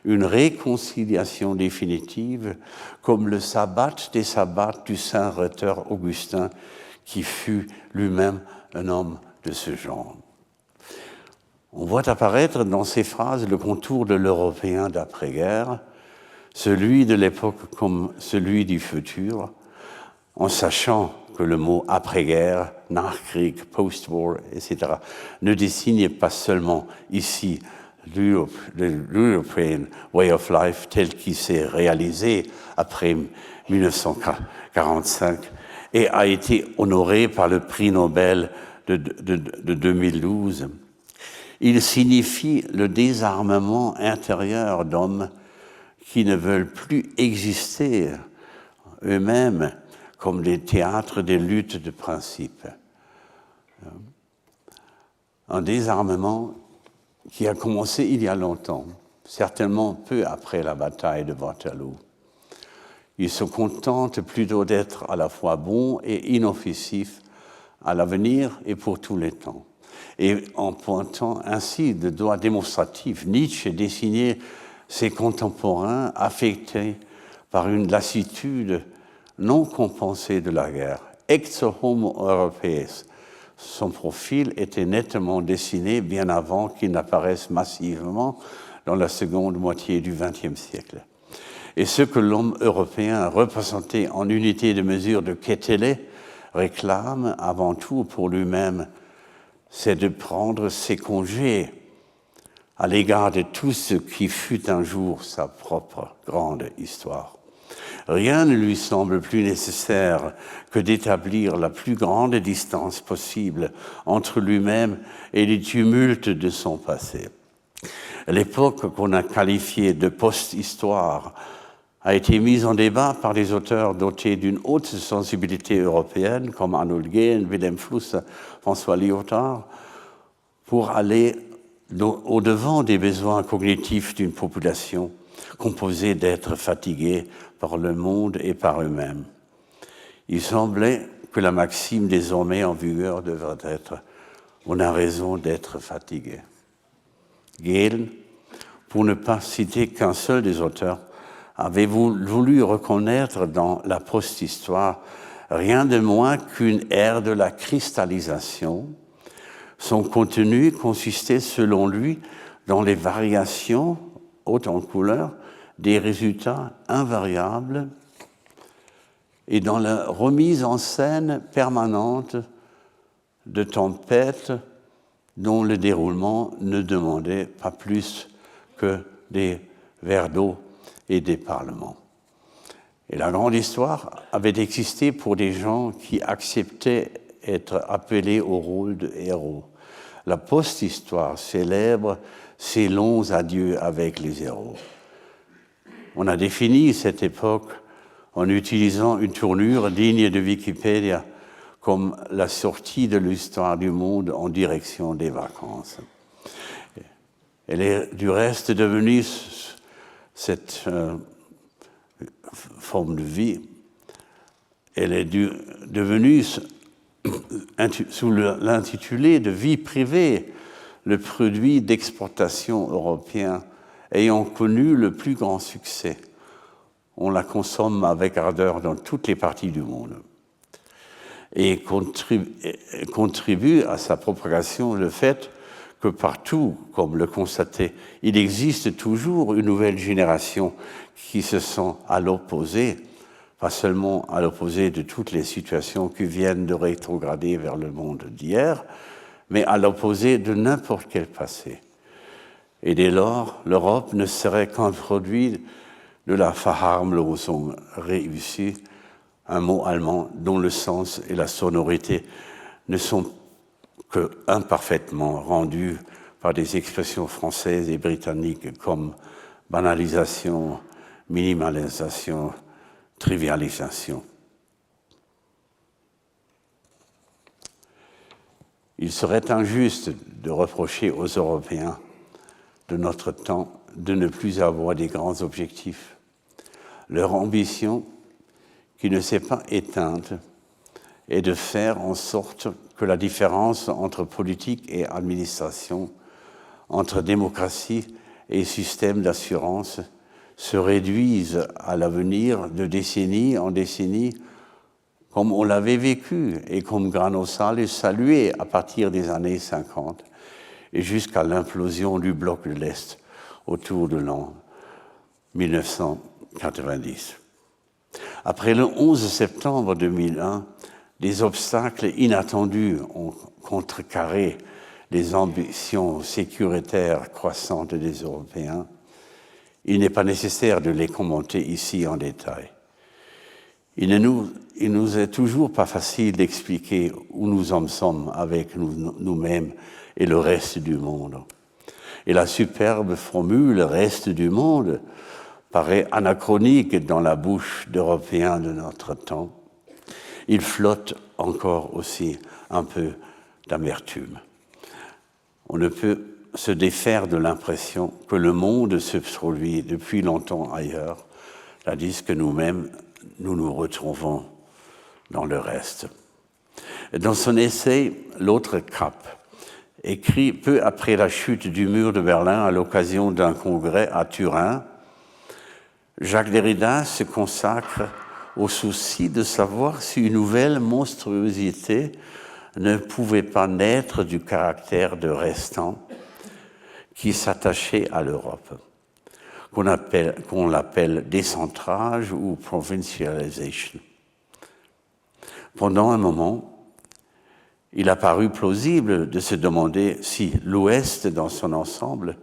une réconciliation définitive, comme le sabbat des sabbats du saint rhéteur Augustin, qui fut lui-même un homme de ce genre. On voit apparaître dans ces phrases le contour de l'Européen d'après-guerre, celui de l'époque comme celui du futur, en sachant que le mot après-guerre, Nachkrieg, post-war, etc., ne désigne pas seulement ici l'European Way of Life tel qu'il s'est réalisé après 1945 et a été honoré par le prix Nobel de 2012. Il signifie le désarmement intérieur d'hommes qui ne veulent plus exister eux-mêmes comme des théâtres des luttes de principe. Un désarmement qui a commencé il y a longtemps, certainement peu après la bataille de Waterloo. Ils se contentent plutôt d'être à la fois bons et inoffensifs à l'avenir et pour tous les temps. Et en pointant ainsi de doigt démonstratif, Nietzsche dessinait ses contemporains affectés par une lassitude non compensée de la guerre. Ex homo europaeus. Son profil était nettement dessiné bien avant qu'il n'apparaisse massivement dans la seconde moitié du XXe siècle. Et ce que l'homme européen représenté en unité de mesure de Quetelet réclame avant tout pour lui-même, c'est de prendre ses congés à l'égard de tout ce qui fut un jour sa propre grande histoire. Rien ne lui semble plus nécessaire que d'établir la plus grande distance possible entre lui-même et les tumultes de son passé. L'époque qu'on a qualifiée de post-histoire a été mise en débat par des auteurs dotés d'une haute sensibilité européenne, comme Arnold Gehn, Wilhelm Fluss, François Lyotard, pour aller au-devant des besoins cognitifs d'une population composée d'êtres fatigués par le monde et par eux-mêmes. Il semblait que la maxime désormais en vigueur devrait être « on a raison d'être fatigué ». Gehlen, pour ne pas citer qu'un seul des auteurs, avait voulu reconnaître dans la post-histoire rien de moins qu'une ère de la cristallisation. Son contenu consistait, selon lui, dans les variations, hautes en couleur, des résultats invariables et dans la remise en scène permanente de tempêtes dont le déroulement ne demandait pas plus que des verres d'eau et des parlements. Et la grande histoire avait existé pour des gens qui acceptaient être appelés au rôle de héros. La post-histoire célèbre ces longs adieux avec les héros. On a défini cette époque en utilisant une tournure digne de Wikipédia comme la sortie de l'histoire du monde en direction des vacances. Elle est du reste devenue cette forme de vie, elle est devenue sous l'intitulé de vie privée, le produit d'exportation européen ayant connu le plus grand succès. On la consomme avec ardeur dans toutes les parties du monde. Et contribue à sa propagation le fait que partout, comme le constatait, il existe toujours une nouvelle génération qui se sent à l'opposé, pas seulement à l'opposé de toutes les situations qui viennent de rétrograder vers le monde d'hier, mais à l'opposé de n'importe quel passé. Et dès lors, l'Europe ne serait qu'un produit de la Verharmlosung réussie, un mot allemand dont le sens et la sonorité ne sont que imparfaitement rendus par des expressions françaises et britanniques comme banalisation, minimalisation, trivialisation. Il serait injuste de reprocher aux Européens de notre temps de ne plus avoir des grands objectifs. Leur ambition, qui ne s'est pas éteinte, est de faire en sorte que la différence entre politique et administration, entre démocratie et système d'assurance, se réduise à l'avenir de décennie en décennie, comme on l'avait vécu et comme Granossa le saluait à partir des années 50 et jusqu'à l'implosion du bloc de l'Est autour de l'an 1990. Après le 11 septembre 2001, des obstacles inattendus ont contrecarré les ambitions sécuritaires croissantes des Européens. Il n'est pas nécessaire de les commenter ici en détail. Il ne nous est toujours pas facile d'expliquer où nous en sommes avec nous-mêmes et le reste du monde. Et la superbe formule « reste du monde » paraît anachronique dans la bouche d'Européens de notre temps. Il flotte encore aussi un peu d'amertume. On ne peut se défaire de l'impression que le monde se produit depuis longtemps ailleurs, tandis que nous-mêmes, nous nous retrouvons dans le reste. Dans son essai « L'autre cap », écrit peu après la chute du mur de Berlin à l'occasion d'un congrès à Turin, Jacques Derrida se consacre au souci de savoir si une nouvelle monstruosité ne pouvait pas naître du caractère de restant qui s'attachait à l'Europe, qu'on l'appelle décentrage ou provincialisation. Pendant un moment, il a paru plausible de se demander si l'Ouest, dans son ensemble,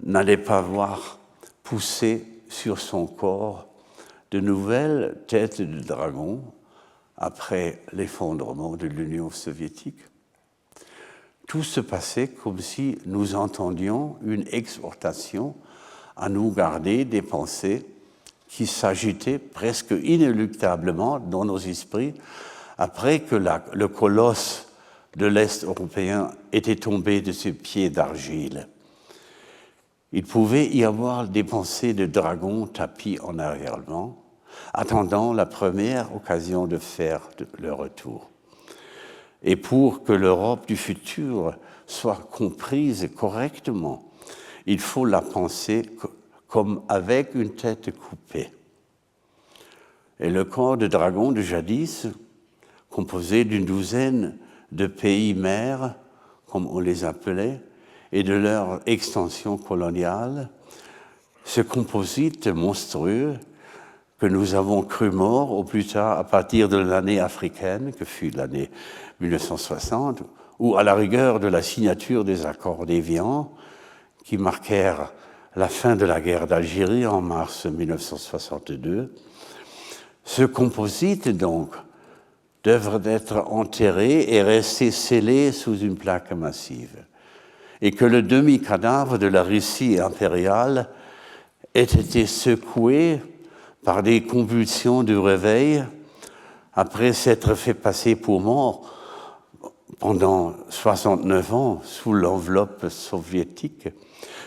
n'allait pas voir pousser sur son corps de nouvelles têtes de dragon après l'effondrement de l'Union soviétique. Tout se passait comme si nous entendions une exhortation à nous garder des pensées qui s'agitaient presque inéluctablement dans nos esprits après que le colosse de l'Est européen était tombé de ses pieds d'argile. Il pouvait y avoir des pensées de dragons tapis en arrière-plan, attendant la première occasion de faire le retour. Et pour que l'Europe du futur soit comprise correctement, il faut la penser comme avec une tête coupée. Et le corps de dragon de jadis, composé d'une douzaine de pays-mères, comme on les appelait, et de leur extension coloniale, ce composite monstrueux que nous avons cru mort au plus tard à partir de l'année africaine, que fut l'année 1960, ou à la rigueur de la signature des accords d'Évian, qui marquèrent la fin de la guerre d'Algérie en mars 1962. Ce composite, donc, devrait être enterré et rester scellé sous une plaque massive, et que le demi-cadavre de la Russie impériale ait été secoué par des convulsions du réveil après s'être fait passer pour mort pendant 69 ans sous l'enveloppe soviétique.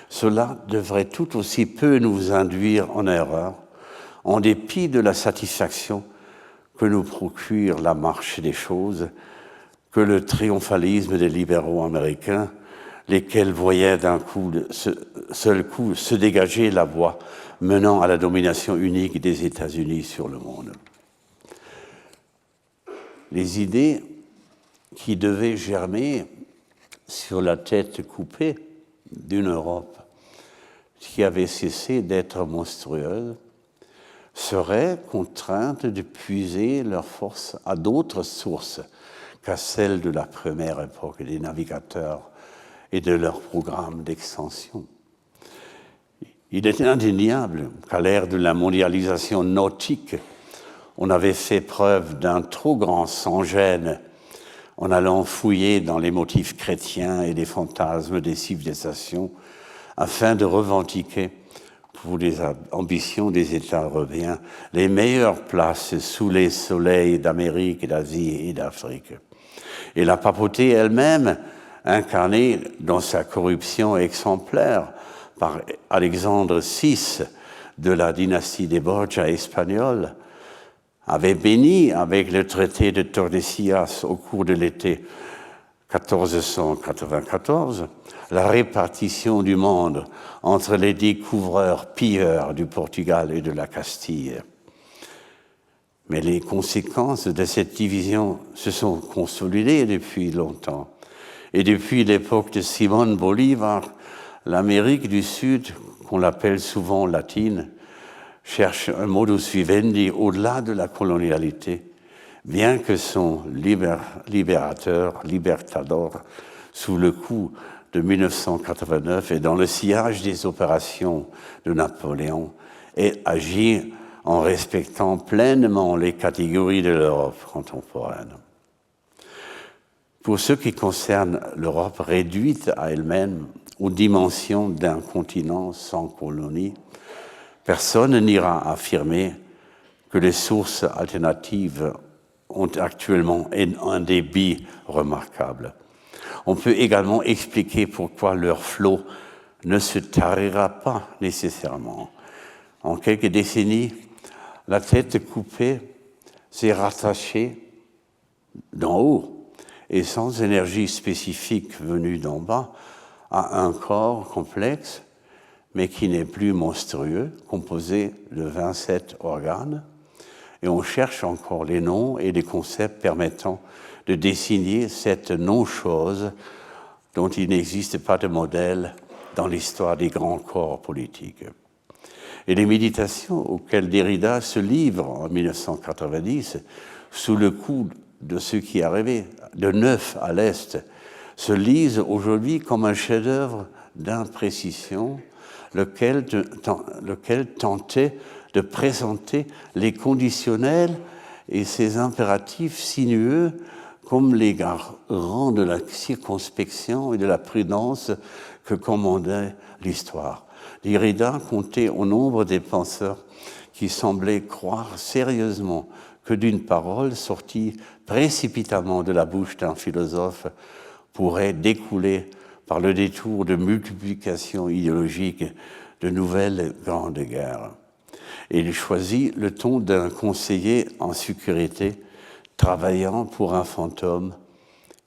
Cela devrait tout aussi peu nous induire en erreur, en dépit de la satisfaction que nous procure la marche des choses, que le triomphalisme des libéraux américains, lesquels voyaient d'un seul coup se dégager la voie menant à la domination unique des États-Unis sur le monde. Les idées qui devaient germer sur la tête coupée d'une Europe qui avait cessé d'être monstrueuse seraient contraintes de puiser leurs forces à d'autres sources qu'à celles de la première époque des navigateurs et de leurs programmes d'extension. Il est indéniable qu'à l'ère de la mondialisation nautique, on avait fait preuve d'un trop grand sans-gêne en allant fouiller dans les motifs chrétiens et les fantasmes des civilisations afin de revendiquer, pour les ambitions des États européens, les meilleures places sous les soleils d'Amérique, d'Asie et d'Afrique. Et la papauté elle-même, incarnée dans sa corruption exemplaire par Alexandre VI de la dynastie des Borgia espagnole, avait béni avec le traité de Tordesillas au cours de l'été 1494 la répartition du monde entre les découvreurs pilleurs du Portugal et de la Castille. Mais les conséquences de cette division se sont consolidées depuis longtemps. Et depuis l'époque de Simón Bolívar, l'Amérique du Sud, qu'on l'appelle souvent latine, cherche un modus vivendi au-delà de la colonialité, bien que son libertador, sous le coup de 1989 et dans le sillage des opérations de Napoléon, ait agi en respectant pleinement les catégories de l'Europe contemporaine. Pour ce qui concerne l'Europe réduite à elle-même aux dimensions d'un continent sans colonie, personne n'ira affirmer que les sources alternatives ont actuellement un débit remarquable. On peut également expliquer pourquoi leur flot ne se tarira pas nécessairement. En quelques décennies, la tête coupée s'est rattachée d'en haut et sans énergie spécifique venue d'en bas à un corps complexe, mais qui n'est plus monstrueux, composé de 27 organes. Et on cherche encore les noms et les concepts permettant de désigner cette non-chose dont il n'existe pas de modèle dans l'histoire des grands corps politiques. Et les méditations auxquelles Derrida se livre en 1990, sous le coup de ce qui arrivait de neuf à l'Est, se lisent aujourd'hui comme un chef-d'œuvre d'imprécision, lequel tentait de présenter les conditionnels et ses impératifs sinueux comme les garants de la circonspection et de la prudence que commandait l'histoire. Derrida comptait au nombre des penseurs qui semblaient croire sérieusement que d'une parole sortie précipitamment de la bouche d'un philosophe pourrait découler par le détour de multiplication idéologique de nouvelles grandes guerres. Et il choisit le ton d'un conseiller en sécurité, travaillant pour un fantôme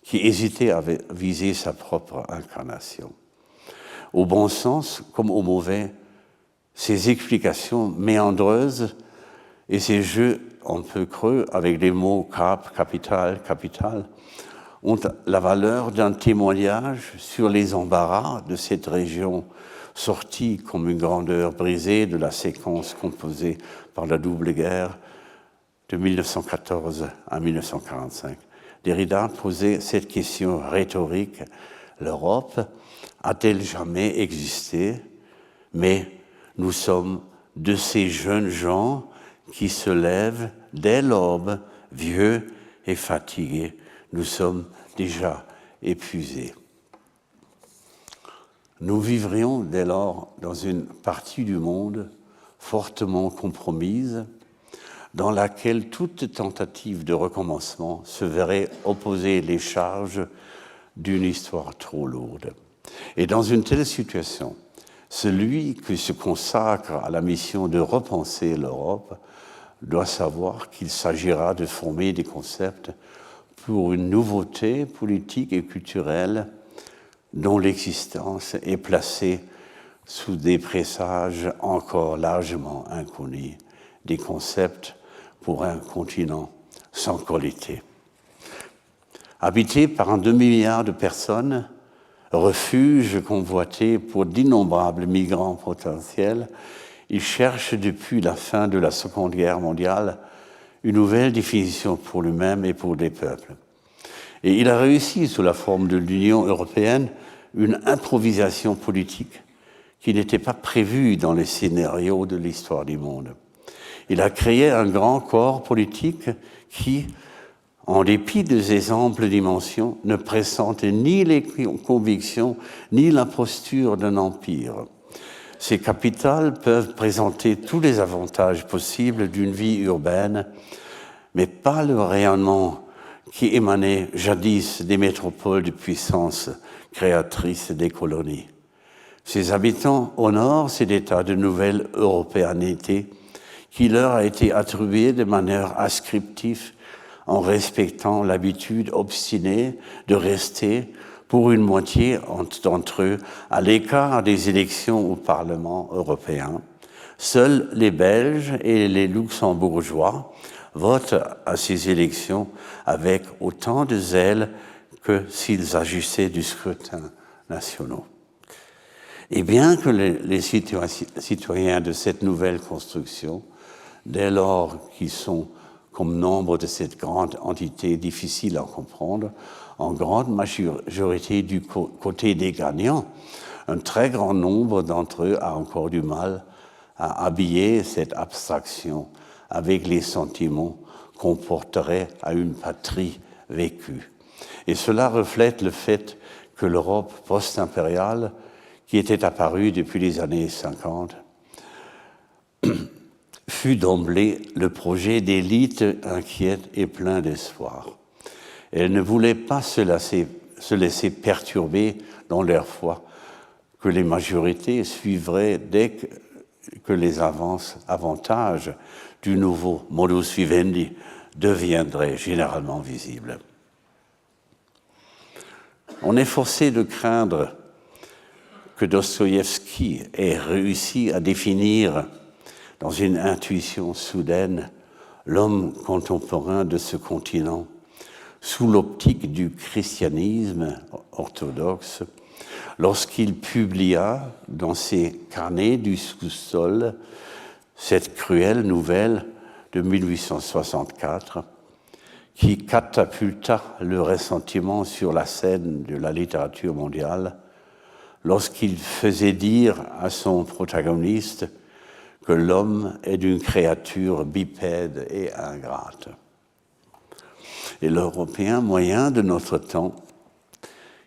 qui hésitait à viser sa propre incarnation. Au bon sens comme au mauvais, ces explications méandreuses et ces jeux un peu creux avec les mots cap, capital, ont la valeur d'un témoignage sur les embarras de cette région sortie comme une grandeur brisée de la séquence composée par la double guerre de 1914 à 1945. Derrida posait cette question rhétorique: l'Europe a-t-elle jamais existé? Mais nous sommes de ces jeunes gens qui se lèvent dès l'aube, vieux et fatigués. Nous sommes déjà épuisés. Nous vivrions dès lors dans une partie du monde fortement compromise, dans laquelle toute tentative de recommencement se verrait opposer les charges d'une histoire trop lourde. Et dans une telle situation, celui qui se consacre à la mission de repenser l'Europe doit savoir qu'il s'agira de former des concepts pour une nouveauté politique et culturelle dont l'existence est placée sous des présages encore largement inconnus, des concepts pour un continent sans qualité. Habité par un demi-milliard de personnes, refuge convoité pour d'innombrables migrants potentiels, Il cherche depuis la fin de la Seconde Guerre mondiale une nouvelle définition pour lui-même et pour les peuples. Et il a réussi, sous la forme de l'Union européenne, une improvisation politique qui n'était pas prévue dans les scénarios de l'histoire du monde. Il a créé un grand corps politique qui, en dépit de ses amples dimensions, ne pressentait ni les convictions ni la posture d'un empire. Ces capitales peuvent présenter tous les avantages possibles d'une vie urbaine, mais pas le rayonnement qui émanait jadis des métropoles de puissance créatrices des colonies. Ses habitants honorent cet état de nouvelle européanité qui leur a été attribué de manière ascriptive en respectant l'habitude obstinée de rester pour une moitié d'entre eux à l'écart des élections au Parlement européen. Seuls les Belges et les Luxembourgeois votent à ces élections avec autant de zèle que s'ils agissaient du scrutin national. Et bien que les citoyens de cette nouvelle construction, dès lors qu'ils sont comme nombre de cette grande entité difficile à comprendre, en grande majorité du côté des gagnants, un très grand nombre d'entre eux a encore du mal à habiller cette abstraction avec les sentiments qu'on porterait à une patrie vécue. Et cela reflète le fait que l'Europe post-impériale, qui était apparue depuis les années 50, fut d'emblée le projet d'élite inquiète et plein d'espoir. Elle ne voulait pas se laisser perturber dans leur foi que les majorités suivraient dès que les avantages du nouveau modus vivendi deviendraient généralement visibles. On est forcé de craindre que Dostoïevski ait réussi à définir dans une intuition soudaine l'homme contemporain de ce continent sous l'optique du christianisme orthodoxe lorsqu'il publia dans ses carnets du sous-sol cette cruelle nouvelle de 1864 qui catapulta le ressentiment sur la scène de la littérature mondiale lorsqu'il faisait dire à son protagoniste que l'homme est une créature bipède et ingrate. Et l'Européen moyen de notre temps,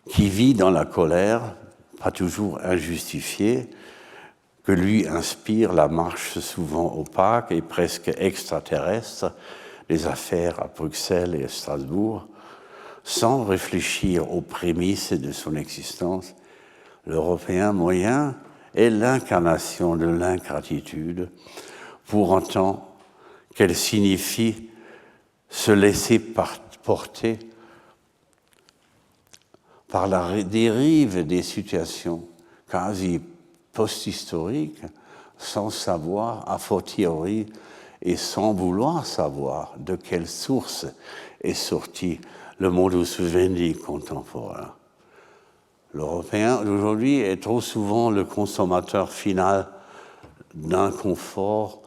qui vit dans la colère, pas toujours injustifiée, que lui inspire la marche souvent opaque et presque extraterrestre des affaires à Bruxelles et à Strasbourg, sans réfléchir aux prémices de son existence, l'Européen moyen est l'incarnation de l'ingratitude, pour autant qu'elle signifie se laisser porter par la dérive des situations quasi post-historiques, sans savoir, a fortiori, et sans vouloir savoir de quelle source est sorti le modus vivendi contemporain. L'Européen d'aujourd'hui est trop souvent le consommateur final d'un confort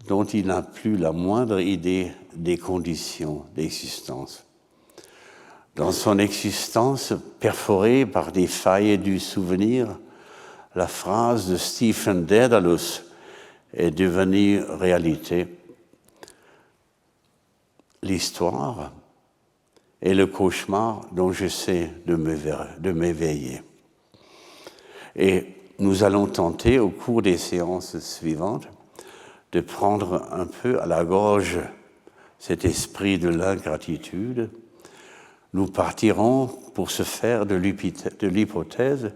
dont il n'a plus la moindre idée des conditions d'existence. Dans son existence perforée par des failles du souvenir, la phrase de Stephen Daedalus est devenue réalité. L'histoire est le cauchemar dont j'essaie de m'éveiller. Et nous allons tenter, au cours des séances suivantes, de prendre un peu à la gorge cet esprit de l'ingratitude. Nous partirons pour se faire de l'hypothèse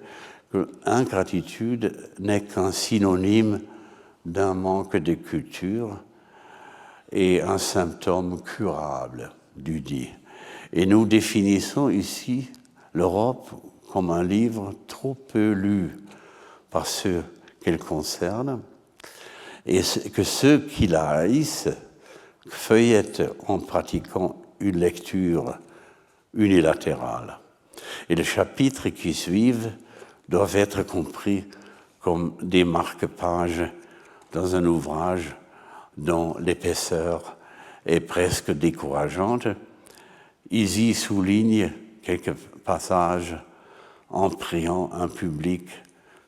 que l'ingratitude n'est qu'un synonyme d'un manque de culture et un symptôme curable du dit. Et nous définissons ici l'Europe comme un livre trop peu lu par ceux qu'elle concerne, et que ceux qui la haïssent feuillettent en pratiquant une lecture unilatérale. Et les chapitres qui suivent doivent être compris comme des marque-pages dans un ouvrage dont l'épaisseur est presque décourageante. Ils y soulignent quelques passages en priant un public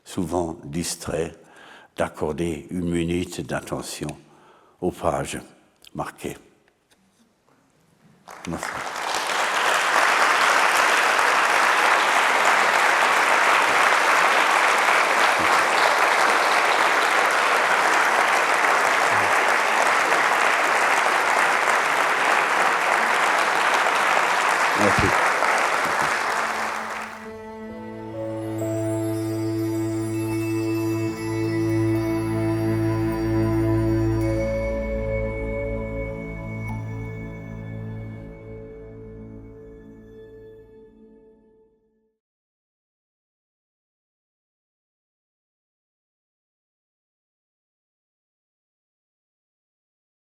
souvent distrait d'accorder une minute d'attention aux pages marquées. Merci. Merci.